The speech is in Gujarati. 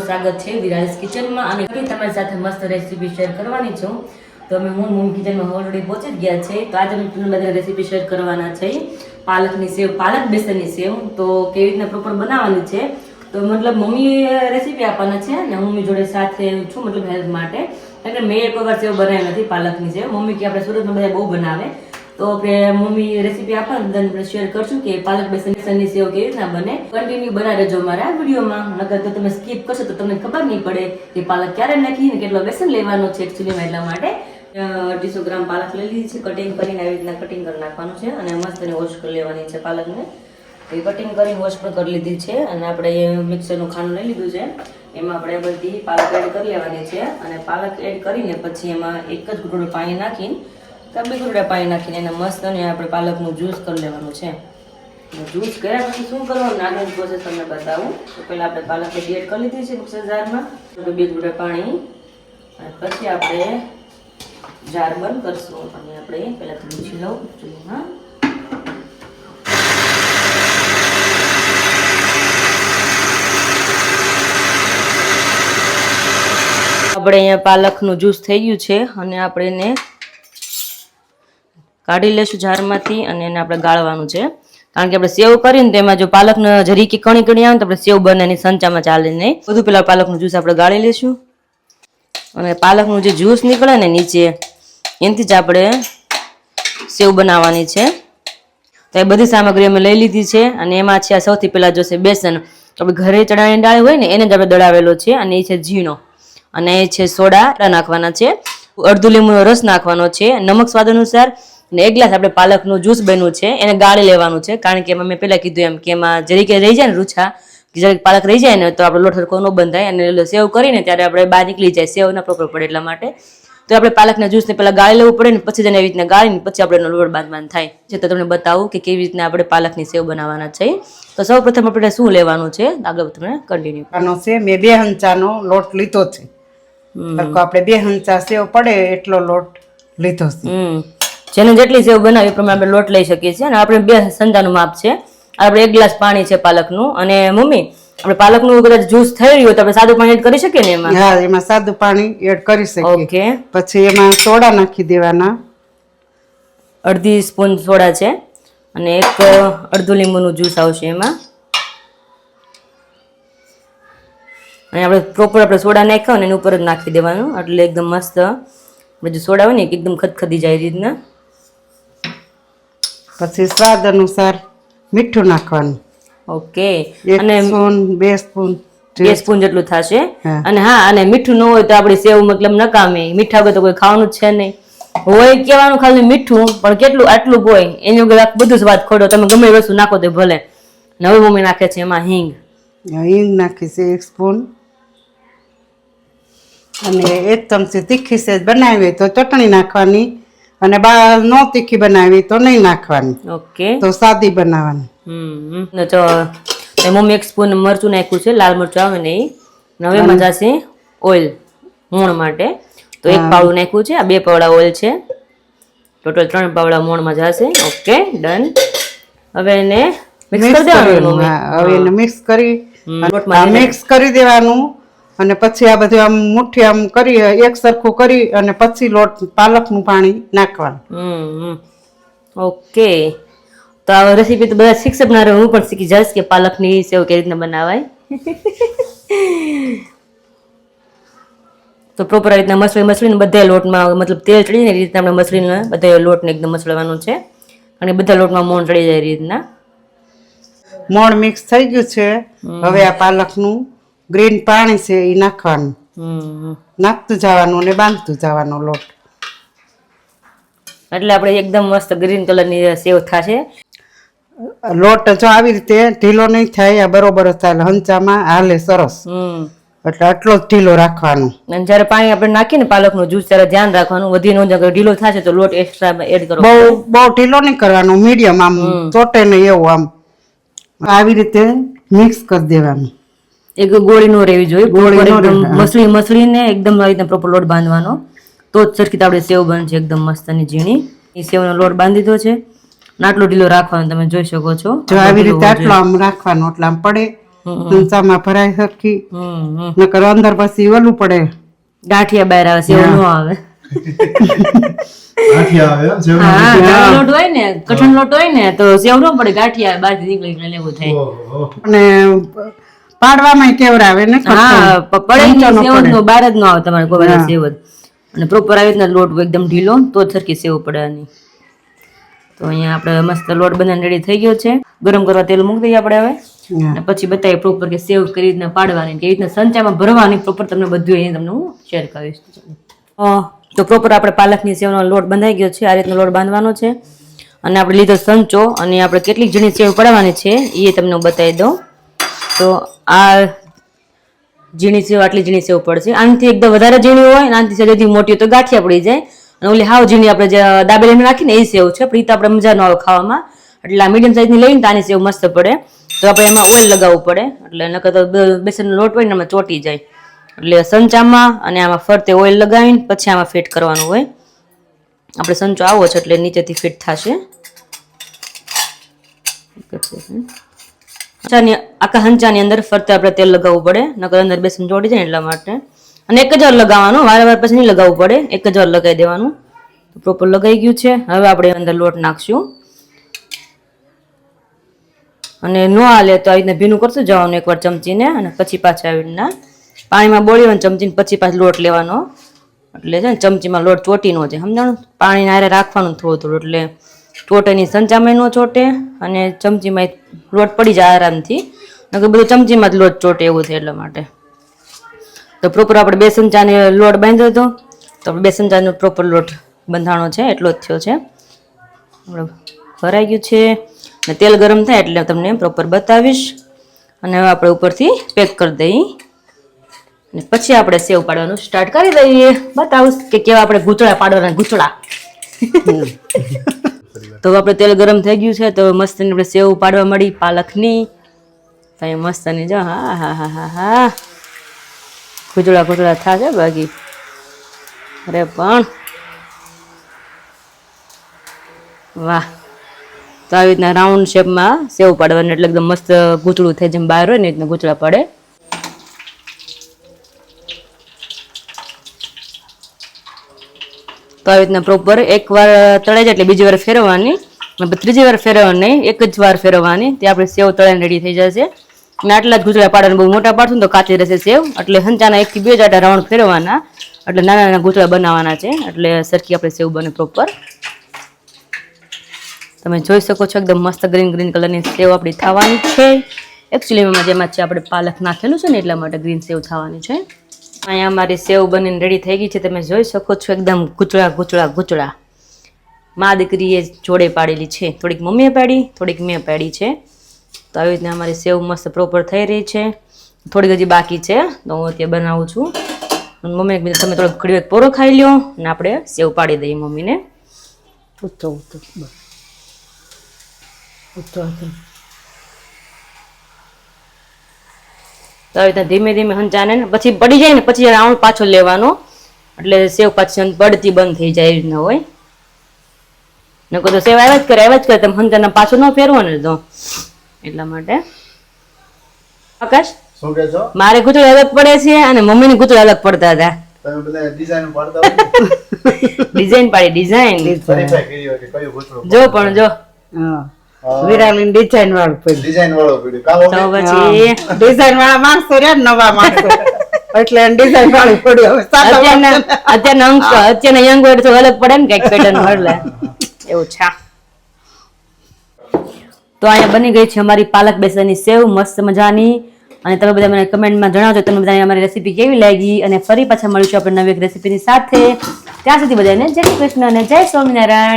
સ્વાગત છે વિરાજ કિચનમાં અને તમારી સાથે મસ્ત રેસીપી શેર કરવાની છું. તો અમે હું મમ્મી કિચનમાં ઓલરેડી પહોંચી જ ગયા છે. તો આજે અમે તમને બધા રેસીપી શેર કરવાના છે પાલકની સેવ, પાલક બેસનની સેવ. તો કેવી રીતના પ્રોપર બનાવવાની છે તો મતલબ મમ્મી રેસીપી આપવાના છે અને હું મમ્મી જોડે સાથે છું, મતલબ હેલ્પ માટે. કારણ કે મેં એક વખત સેવ બનાવી નથી પાલકની સેવ. મમ્મી કે આપણે સુરતમાં બધા બહુ બનાવે, તો આપણે મમ્મી રેસીપી આપે બધાને આપણે શેર કરશું કે પાલક બેસનની સેવ કેવી રીતના બને. કન્ટિન્યુ બનાવી રહેજો મારા વિડીયોમાં, નકર તો તમે સ્કીપ કરશો તો તમને ખબર નહીં પડે કે પાલક ક્યારે નાખી ને કેટલો બેસન લેવાનો છે એકચ્યુઅલીમાં. એટલા માટે 250 ગ્રામ પાલક લઈ લીધી છે. કટિંગ કરીને આવી રીતના કટિંગ કરી નાખવાનું છે અને મસ્ત એને વોશ કરી લેવાની છે પાલકને. એ કટિંગ કરીને વોશ પણ કરી લીધી છે અને આપણે મિક્સરનું ખાનું લઈ લીધું છે. એમાં આપણે બધી પાલક એડ કરી લેવાની છે અને પાલક એડ કરીને પછી એમાં એક જ ઘૂંટડું પાણી નાખીને બે ઘૂંટડા પાણી નાખીને એને મસ્ત અને આપણે પાલકનું જ્યુસ કરી લેવાનું છે. જ્યુસ કર્યા પછી શું કરવાનું આગળ પ્રોસેસ તમને બતાવું. તો પહેલાં આપણે પાલક એડ કરી લીધી છે મિક્સર જારમાં, બે ઘૂંટડા પાણી, અને પછી આપણે જાર બંધ કરશું અને આપણે પહેલાં થોડું છીલવું ચૂલીમાં. આપણે અહીંયા પાલકનું જ્યુસ થઈ ગયું છે અને આપણે એને કાઢી લેશું જારમાંથી અને એને આપણે ગાળવાનું છે. કારણ કે આપણે સેવ કરીને તો એમાં જો પાલકને જરીકી કણી કણી આવે તો આપણે સેવ બને એની સંચામાં ચાલે નહીં. બધું પેલા પાલકનું જ્યુસ આપણે ગાળી લેશું અને પાલકનું જે જ્યુસ નીકળે ને નીચે એનાથી જ આપણે સેવ બનાવવાની છે. તો એ બધી સામગ્રી અમે લઈ લીધી છે અને એમાં છે સૌથી પહેલા જોશે બેસન. તો આપણે ઘરે ચણાની દાળ હોય ને એને જ આપણે દળાવેલો છે અને એ છે ઝીણો, અને એ છે સોડા નાખવાના છે, અડધું લીંબુનો રસ નાખવાનો છે, નમક સ્વાદ અનુસાર, અને 1 ગ્લાસ આપણે પાલકનું જ્યુસ બન્યું છે એને ગાળી લેવાનું છે. કારણ કે એમાં મેં પહેલાં કીધું એમ કે એમાં જરીકે રહી જાય ને રૂછા, જરીક પાલક રહી જાય ને તો આપણે લોટ સરખો ન બંધાય અને સેવ કરીને ત્યારે આપણે બહાર નીકળી જાય, સેવ ના પ્રોપર પડે. એટલા માટે તો આપણે પાલકના જ્યુસને પહેલાં ગાળી લેવું પડે ને પછી તેને એવી રીતના ગાળીને પછી આપણે એનો લોટ બાંધવાનો થાય છે. તો તમને બતાવું કે કેવી રીતના આપણે પાલકની સેવ બનાવવાના છે. તો સૌ પ્રથમ આપણે શું લેવાનું છે આગળ તમને કન્ટિન્યુ આનો છે. મેં 2 હંચાનો લોટ લીધો છે. આપણે 2 હંચા સેવ પડે એટલો લોટ લીધો છે. જેને જેટલી સેવ બનાવી એ પ્રમાણે આપણે લોટ લઈ શકીએ છીએ. અને આપણે 2 સંચાનું માપ છે. આપણે 1 ગ્લાસ પાણી છે પાલકનું. અને મમ્મી આપણે પાલકનું કદાચ જ્યુસ થઈ રહ્યું તો આપણે સાદું પાણી એડ કરી શકીએ ને એમાં? હા, એમાં સાદું પાણી એડ કરી શકીએ. ઓકે. પછી એમાં સોડા નાખી દેવાના, 1/2 સ્પૂન સોડા છે અને અડધું લીંબુનું જ્યુસ આવશે એમાં. અને આપણે પ્રોપર આપણે સોડા નાખ્યા ને એની ઉપર જ નાખી દેવાનું એટલે એકદમ મસ્ત જે સોડા હોય ને એકદમ ખદખદી જાય રીતના. પછી સ્વાદ અનુસાર મીઠું નાખવાનું. ઓકે. 1 સ્પૂન 2 સ્પૂન 2 સ્પૂન જેટલું થશે. અને હા, અને મીઠું ન હોય તો આપણી સેવ મતલબ નકામે. મીઠા વગર તો કોઈ ખાવાનું જ છે નહીં. હોય કહેવાનું ખાલી મીઠું, પણ કેટલું આટલું હોય એની વગર બધું સ્વાદ ખોટો. તમે ગમે એ વસ્તુ નાખો તો ભલે. હવે મમ્મી નાખે છે એમાં હિંગ. હિંગ નાખી છે 1 સ્પૂન. અને 1 ચમચી તીખી સેજ બનાવી તો ચટણી નાખવાની, અને ન તીખી બનાવી તો નહીં નાખવાની. ઓકે. તો સાદી બનાવવાની. તો મમ્મી 1 સ્પૂન મરચું નાખ્યું છે, લાલ મરચું આવે ને એ. હવે એમાં જશે ઓઇલ મોણ માટે. તો 1 પાવડું નાખ્યું છે. આ 2 પાવડા ઓઇલ છે. ટોટલ 3 પાવડા મોણમાં જશે. Okay, done. હવે એને મિક્સ કરી દેવાનું. હવે એને મિક્સ કરી દેવાનું. અને પછી આ બધું આમ મુઠ્ઠી આમ કરી એક સરખું કરી અને પછી લોટ પાલકનું પાણી નાખવાનું. ઓકે. તો આ રેસીપી તો બધા શીખશે, પણ હું પણ શીખી જઈશ કે પાલકની સેવ કેવી રીતના બનાવાય. તો પ્રોપર આ રીતના મસળીને બધા લોટમાં મતલબ તેલ ચડી જાય એ રીતના આપણે મસળીને બધા લોટને એકદમ મસળવાનું છે અને બધા લોટમાં મોણ ચડી જાય એ રીતના. મોણ મિક્સ થઈ ગયું છે. હવે આ પાલકનું ગ્રીન પાણી છે એ નાખવાનું. નાખતું જવાનું અને બાંધતું જવાનું લોટ. એટલે આપણે એકદમ મસ્ત ગ્રીન કલરની સેવ થશે. લોટ જો આવી રીતે ઢીલો નહીં થાય, આ બરોબર ચાલે, હંચામાં હાલે સરસ. એટલે આટલો જ ઢીલો રાખવાનો. અને જયારે પાણી આપણે નાખીને પાલકનું જ્યુસ ત્યારે ધ્યાન રાખવાનું, વધી ન જાય. ઢીલો થશે તો લોટ એક્સ્ટ્રા એડ કરો. બહુ ઢીલો નહીં કરવાનો, મીડિયમ, આમ ચોટે નહીં એવું. આમ આવી રીતે મિક્સ કરી દેવાનું. એક ગોળી નો રહેવી જોઈએ. મસળીને એકદમ આવી રીતે પ્રોપર લોટ બાંધવાનો, તો જ સરખી આપણે સેવ બનશે એકદમ મસ્ત અને ઝીણી. એ સેવનો લોટ બાંધી દીધો છે. આટલો ઢીલો રાખવાનો તમે જોઈ શકો છો. જો આવી રીતે આટલો આમ રાખવાનો એટલે આમ પડે સંચામાં ભરાય સરખી, હમ નકર અંદર પછી ઓલું પડે, ગાંઠિયા બહાર આવે સેવ નો આવે. ગાંઠિયા આવે એમ, સેવ હા ના ઘઉંનો લોટ હોય ને, કઠણ લોટ હોય ને તો સેવ નો પડે, ગાંઠિયા બહારથી નીકળી લેવું થાય. ઓહો. અને પાડવામાં કેવડાવે ને હા પડે નહીં, ચમચો ન સેવ પડે. નો બહાર જ નો આવે તમારે કોઈ હા. સેવ જ. અને પ્રોપર આવી રીતના લોટ એકદમ ઢીલો તો જ સરખી સેવ પડે આની. તો અહીંયા આપણે મસ્ત લોટ બનાવીને રેડી થઈ ગયો છે. ગરમ કરવા તેલ મૂકી દઈએ આપણે હવે, હા. અને પછી બતાવીએ પ્રોપર કે સેવ કઈ રીતના પાડવાની, કેવી રીતના સંચામાં ભરવાની, પ્રોપર તમને બધું અહીં તમને હું શેર કરીશ. તો પ્રોપર આપણે પાલકની સેવનો લોટ બંધાઈ ગયો છે. આ રીતનો લોટ બાંધવાનો છે. અને આપણે લીધો સંચો, અને આપણે કેટલીક ઝીણી સેવ પાડવાની છે એ તમને હું બતાવી દઉં. તો આ ઝીણી સેવ, આટલી ઝીણી સેવ પડશે. આનાથી એકદમ વધારે ઝીણી હોય અને આનાથી સહેજ મોટી હોય તો ગાંઠિયા પડી જાય. અને ઓલી હાવ ઝીણી આપણે જે દાબેલીમાં નાખીને એ સેવ છે, પણ એ તો આપણે મજા ન આવે ખાવામાં. એટલે આ મીડિયમ સાઈઝની લઈને તો આની સેવ મસ્ત પડે. તો આપણે એમાં ઓઇલ લગાવવું પડે, એટલે નકર તો બેસનનો લોટ હોય ને એમાં ચોટી જાય. એટલે સંચામાં અને આમાં ફરતે ઓઇલ લગાવીને પછી આમાં ફિટ કરવાનું હોય. આપણે સંચો આવો છે એટલે નીચેથી ફિટ થશે. આખા હંચાની અંદર ફરતે આપણે તેલ લગાવવું પડે, નકર અંદર બેસન ચોટી જાય એટલા માટે. અને એક જ વાર લગાવવાનું, વારે પછી નહીં લગાવવું પડે, એક જ વાર લગાવી દેવાનું. પ્રોપર લગાઈ ગયું છે. હવે આપણે અંદર લોટ નાખશું, અને ન હાલે તો આવી રીતના ભીનું કરતું જવાનું એકવાર ચમચીને, અને પછી પાછા આવી રીતના પાણીમાં બોળીને ચમચીને પછી પાછો લોટ લેવાનો. એટલે છે ને ચમચીમાં લોટ ચોટી ન જાય, સમજાણું? પાણીને હારે રાખવાનું થોડું થોડું, એટલે ચોટે નહીં, સંચામાં ન ચોટે અને ચમચીમાં લોટ પડી જાય આરામથી. નકર બધું ચમચીમાં જ લોટ ચોટે એવું થાય, એટલા માટે. તો પ્રોપર આપણે 2 ચમચાને લોટ બાંધ્યો હતો, તો આપણે 2 ચમચાનો પ્રોપર લોટ બંધાણો છે, એટલો જ થયો છે. ભરાઈ ગયું છે. અને તેલ ગરમ થાય એટલે તમને પ્રોપર બતાવીશ. અને હવે આપણે ઉપરથી પેક કરી દઈએ, અને પછી આપણે સેવ પાડવાનું સ્ટાર્ટ કરી દઈએ. બતાવું કે કેવા આપણે ગૂંચળા પાડવાના, ગૂંચળા. તો આપણે તેલ ગરમ થઈ ગયું છે, તો મસ્ત આપણે સેવ પાડવા મળી પાલકની. તો મસ્ત ની જો, હા હા હા હા હા, ગૂંચળા થશે બાકી. અરે પણ વાહ. તો આવી રીતના રાઉન્ડ શેપમાં સેવ પાડવાની, એટલે એકદમ મસ્ત ગૂંચળું થાય, જેમ બહાર હોય ને રીતના ગૂંચળા પડે. તો આવી રીતના પ્રોપર એકવાર તળાઈ જાય એટલે બીજી વાર ફેરવવાની, ત્રીજી વાર ફેરવવાની નહીં, એક જ વાર ફેરવવાની. તે આપણે સેવ તળાઈને રેડી થઈ જશે. અને આટલા જ ગૂંચળા પાડવાના, બહુ મોટા પાડશું તો કાચી રહેશે સેવ. એટલે હંચાના 1 થી 2 જાડા રાઉન્ડ ફેરવવાના, એટલે નાના નાના ગૂંચળા બનાવવાના છે, એટલે સરખી આપણે સેવ બને પ્રોપર. તમે જોઈ શકો છો એકદમ મસ્ત ગ્રીન કલરની સેવ આપણી થવાની છે. એકચ્યુઅલીમાં જેમાં છે આપણે પાલક નાખેલું છે ને એટલા માટે ગ્રીન સેવ થવાની છે. અહીંયા અમારી સેવ બનીને રેડી થઈ ગઈ છે. તમે જોઈ શકો છો એકદમ ગૂંચળા. મા દીકરીએ જોડે પાડેલી છે, થોડીક મમ્મીએ પાડી, થોડીક મેં પાડી છે. તો આવી રીતના અમારી સેવ મસ્ત પ્રોપર થઈ રહી છે. થોડીક હજી બાકી છે, તો હું અત્યારે બનાવું છું. મમ્મીને કીધું તમે થોડોક ઘડી પોરો ખાઈ લ્યો, અને આપણે સેવ પાડી દઈએ મમ્મીને. તો આવી રીતના ધીમે ધીમે હંચાને, પછી પડી જાય ને પછી રાઉન્ડ પાછો લેવાનો, એટલે સેવ પાછી પડતી બંધ થઈ જાય, એવી રીતના હોય. નકર તો સેવ આવ્યા જ કરે, તમે હંચાના પાછો ન ફેરવો ને તો એટલા માટે. આકાશ, શું કહે છો? મારે ગૂંચળા અલગ પડે છે અને મમ્મીને ગૂંચળા અલગ પડતા હતા. તમે બધા ડિઝાઇન પાડતા હોય ડિઝાઇન પાડી, ડિઝાઇન વેરીફાઈ કરી હોય કે કયું ગૂંચળું જો પણ જો. વિરાલીન ડિઝાઇન વાળું પડ્યું. ડિઝાઇન વાળો પીડ્યું કાવો તો પછી ડિઝાઇન વાળા માણસો રહ્યા ને, નવા માણસો, એટલે ડિઝાઇન વાળું પડ્યું. હવે અત્યારના યંગ હોય તો અલગ પડે ને કઈક પેટર્ન એટલે એવું છે. તો અહીંયા બની ગઈ છે અમારી પાલક બેસનની સેવ મસ્ત મજાની. અને તમે બધા મને કમેન્ટમાં જણાવજો તમે બધાને અમારી રેસીપી કેવી લાગી. અને ફરી પાછા મળીશું આપણે નવી એક રેસીપીની સાથે. ત્યાં સુધી બધાને જય શ્રી કૃષ્ણ અને જય સ્વામિનારાયણ.